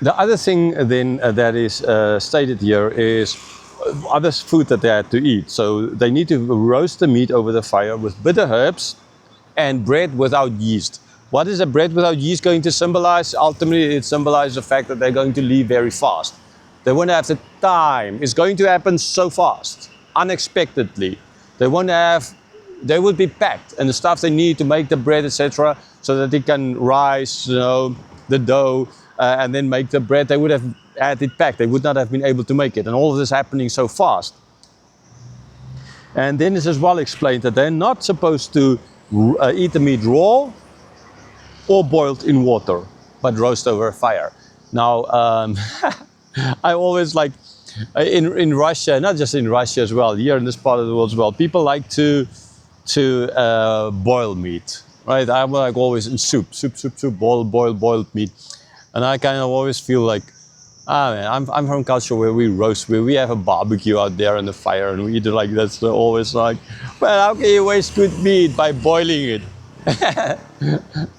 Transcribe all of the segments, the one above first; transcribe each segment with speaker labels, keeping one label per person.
Speaker 1: The other thing then that is stated here is other food that they had to eat. So they need to roast the meat over the fire with bitter herbs and bread without yeast. What is a bread without yeast going to symbolize? Ultimately, it symbolizes the fact that they're going to leave very fast. They won't have the time. It's going to happen so fast, unexpectedly. They won't have, they would be packed and the stuff they need to make the bread, etc., so that they can rise, the dough, and then make the bread. They would have had it packed. They would not have been able to make it. And all of this happening so fast. And then it's as well explained that they're not supposed to eat the meat raw or boiled in water, but roast over a fire. Now, I always like, in Russia, not just in Russia as well, here in this part of the world as well, people like to boil meat, right? I'm like always in soup, boiled meat. And I kind of always feel like, man, I'm from a culture where we roast, where we have a barbecue out there on the fire and we eat it like that. So always like, well, how can you waste good meat by boiling it?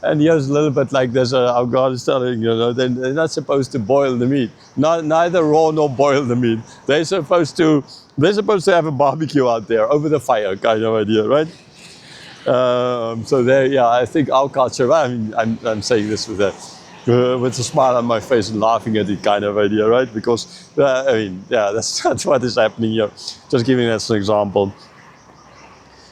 Speaker 1: And here's a little bit like this, how God is telling, they're not supposed to boil the meat. Neither raw nor boil the meat. They're supposed to have a barbecue out there over the fire, kind of idea, right? So there, yeah, I think our culture, I mean, I'm saying this with a smile on my face and laughing at it kind of idea, right? Because, I mean, yeah, that's what is happening here. Just giving that as an example.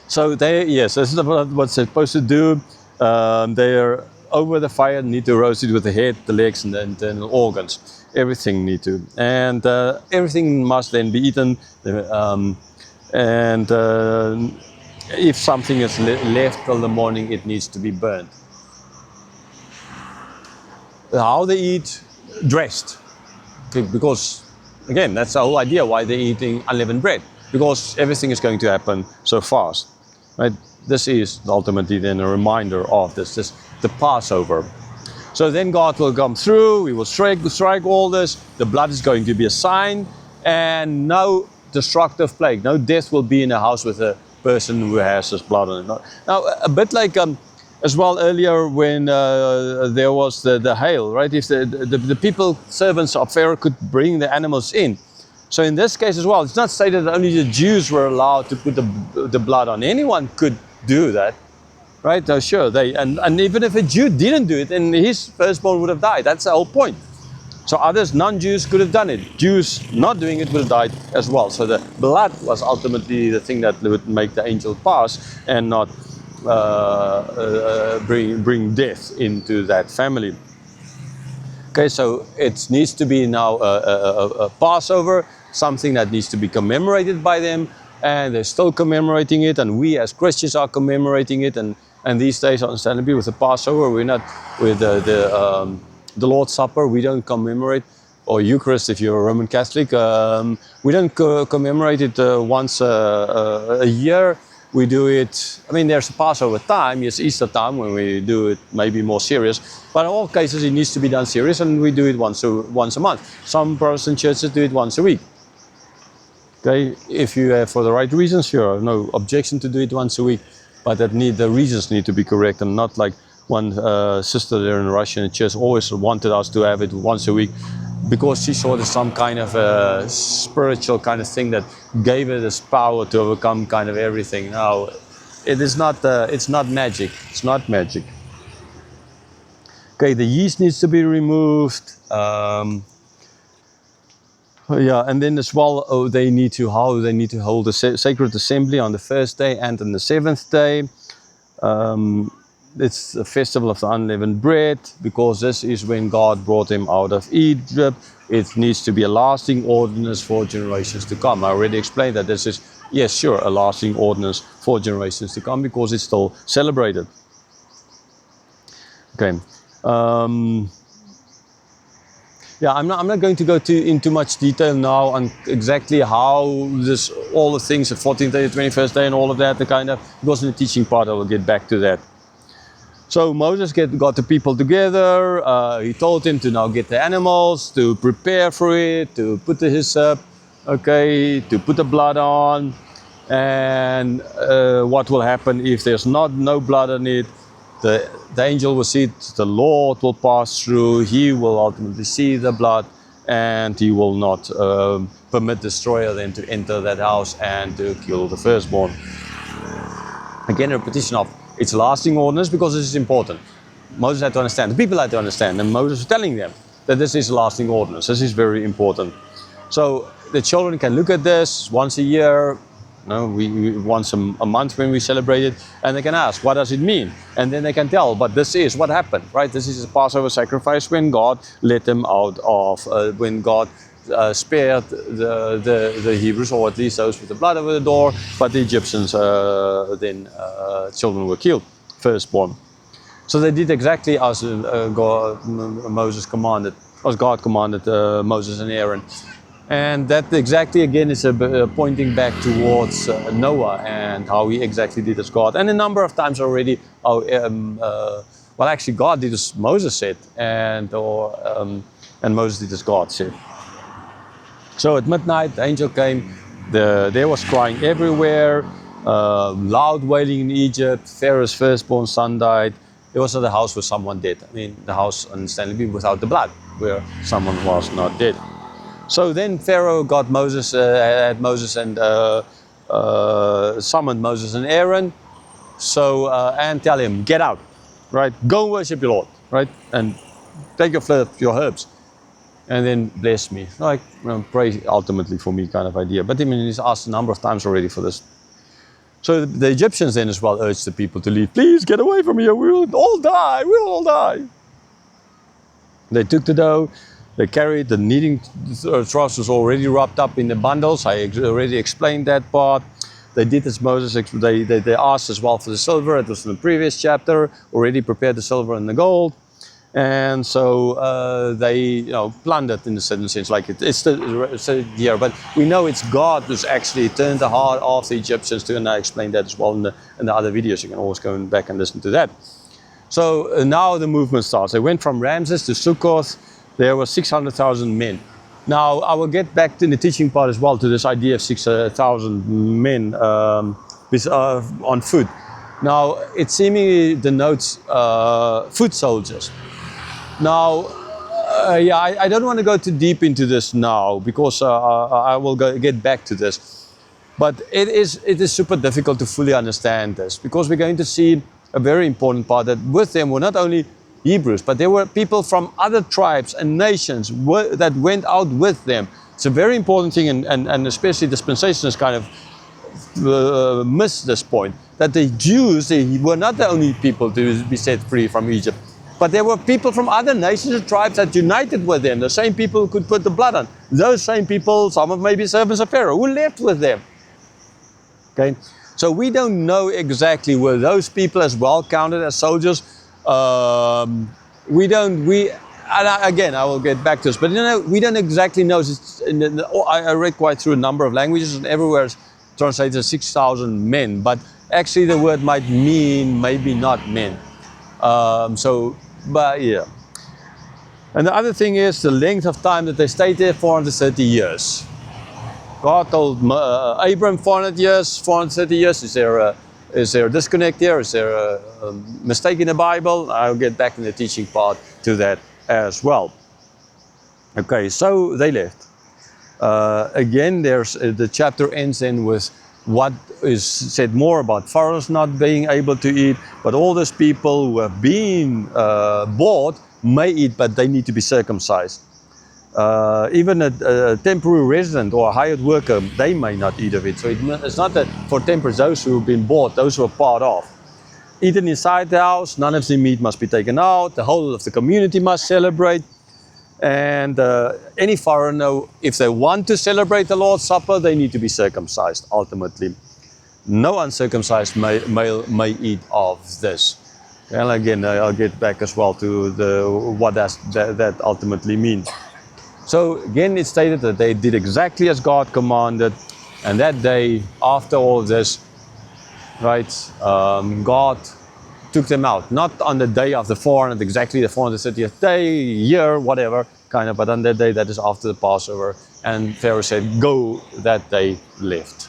Speaker 1: So yes, this is what they're supposed to do. They're over the fire, need to roast it with the head, the legs, and the internal organs. Everything need to. And everything must then be eaten. If something is left till the morning, it needs to be burned. How they eat, dressed. Because, again, that's the whole idea why they're eating unleavened bread. Because everything is going to happen so fast. Right? This is ultimately then a reminder of this the Passover. So then God will come through, He will strike all this, the blood is going to be a sign, and no destructive plague, no death will be in a house with a person who has this blood on it. Now, a bit like as well earlier when there was the hail, right? If the people, servants of Pharaoh could bring the animals in. So in this case as well, it's not stated that only the Jews were allowed to put the blood on. Anyone could do that, right? Sure, and even if a Jew didn't do it, then his firstborn would have died. That's the whole point. So others, non-Jews, could have done it. Jews not doing it would have died as well. So the blood was ultimately the thing that would make the angel pass and not bring death into that family. Okay, so it needs to be now a Passover, something that needs to be commemorated by them, and they're still commemorating it, and we as Christians are commemorating it, and these days, understandably, with the Passover, we're not with the Lord's Supper, we don't commemorate, or Eucharist if you're a Roman Catholic, we don't commemorate it once a year. We do it, I mean, there's a Passover time, yes, Easter time, when we do it maybe more serious. But in all cases, it needs to be done serious, and we do it once a month. Some Protestant churches do it once a week. Okay, if you have for the right reasons, sure, no objection to do it once a week. But the reasons need to be correct, and not like one sister there in Russia in the church always wanted us to have it once a week, because she saw there's some kind of a spiritual kind of thing that gave her this power to overcome kind of everything. Now, it is not. It's not magic. It's not magic. Okay, the yeast needs to be removed. Yeah, and then as well, they need to hold a sacred assembly on the first day and on the seventh day. It's the festival of the unleavened bread, because this is when God brought them out of Egypt. It needs to be a lasting ordinance for generations to come. I already explained that this is, yes, sure, a lasting ordinance for generations to come, because it's still celebrated. Okay. Yeah, I'm not going to go into much detail now on exactly how all the things, the 14th day, the 21st day, and all of that, because in the teaching part I will get back to that. So Moses got the people together. He told them to now get the animals, to prepare for it, to put the hyssop, okay, to put the blood on, and what will happen if there's no blood on it. the angel will see it, the Lord will pass through, he will ultimately see the blood, and he will not permit the destroyer then to enter that house and to kill the firstborn. Again, a repetition of its lasting ordinance, because this is important. Moses had to understand, the people had to understand, and Moses was telling them that this is a lasting ordinance. This is very important. So the children can look at this once a year, we once a month when we celebrate it, and they can ask, what does it mean? And then they can tell, but this is what happened, right? This is a Passover sacrifice when God let them out of, when God spared the Hebrews, or at least those with the blood over the door, but the Egyptians, children were killed, firstborn. So they did exactly as God commanded Moses and Aaron. And that exactly, again, is pointing back towards Noah and how he exactly did as God. And a number of times already, actually God did as Moses said, and Moses did as God said. So at midnight, the angel came, there was crying everywhere, loud wailing in Egypt, Pharaoh's firstborn son died. It was at the house where someone dead. I mean, the house, understandably, without the blood, where someone was not dead. So then Pharaoh got Moses, had Moses and summoned Moses and Aaron. So and tell him, get out, right? Go worship your Lord, right? And take your herbs, and then bless me. Like, pray ultimately for me, kind of idea. But I mean, he's asked a number of times already for this. So the Egyptians then as well urged the people to leave. Please get away from here. We'll all die. We'll all die. They took the dough. They carried the kneading troughs was already wrapped up in the bundles. I already explained that part. They did as Moses. They asked as well for the silver. It was in the previous chapter. Already prepared the silver and the gold. And so they, plundered in a certain sense, like it's here. But we know it's God who's actually turned the heart of the Egyptians to, and I explained that as well in the other videos. You can always go back and listen to that. So now the movement starts. They went from Ramses to Sukkoth. There were 600,000 men. Now I will get back to the teaching part as well to this idea of 6,000 men on foot. Now it seemingly denotes foot soldiers. Now, I don't want to go too deep into this now, because I will get back to this. But it is super difficult to fully understand this, because we're going to see a very important part, that with them were not only Hebrews, but there were people from other tribes and nations that went out with them. It's a very important thing, and especially dispensationalists kind of miss this point, that the Jews, they were not the only people to be set free from Egypt. But there were people from other nations and tribes that united with them. The same people who could put the blood on. Those same people, some of maybe servants of Pharaoh, who lived with them. Okay, so we don't know exactly were those people as well counted as soldiers. Again, I will get back to this, but we don't exactly know. I read quite through a number of languages, and everywhere it's translated as 6,000 men. But actually, the word might mean maybe not men. But yeah. And the other thing is the length of time that they stayed there, 430 years. God told Abram 400 years, 430 years. Is there a disconnect here? Is there a mistake in the Bible? I'll get back in the teaching part to that as well. Okay, so they left. Again, the chapter ends then with what is said more about Pharaoh's not being able to eat, but all those people who have been bought may eat, but they need to be circumcised. Even a temporary resident or a hired worker, they may not eat of it. So it's not that for temporary, those who have been bought, those who are part of. Eaten inside the house, none of the meat must be taken out, the whole of the community must celebrate. And any foreigner, if they want to celebrate the Lord's Supper, they need to be circumcised, ultimately. No uncircumcised male may eat of this. And again, I'll get back as well to what that ultimately means. So again, it's stated that they did exactly as God commanded. And that day, after all of this, right, God took them out. Not on the day of the 400, exactly the 430th day, year, whatever, kind of, but on that day, that is after the Passover. And Pharaoh said, go, that they left.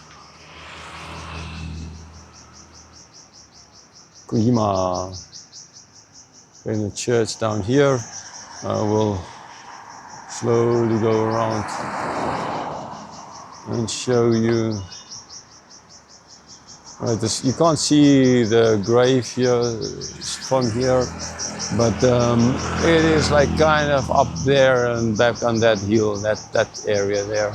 Speaker 1: Kojima. in the church down here. I will slowly go around and show you. You can't see the grave here from here, but it is like kind of up there and back on that hill, that area there.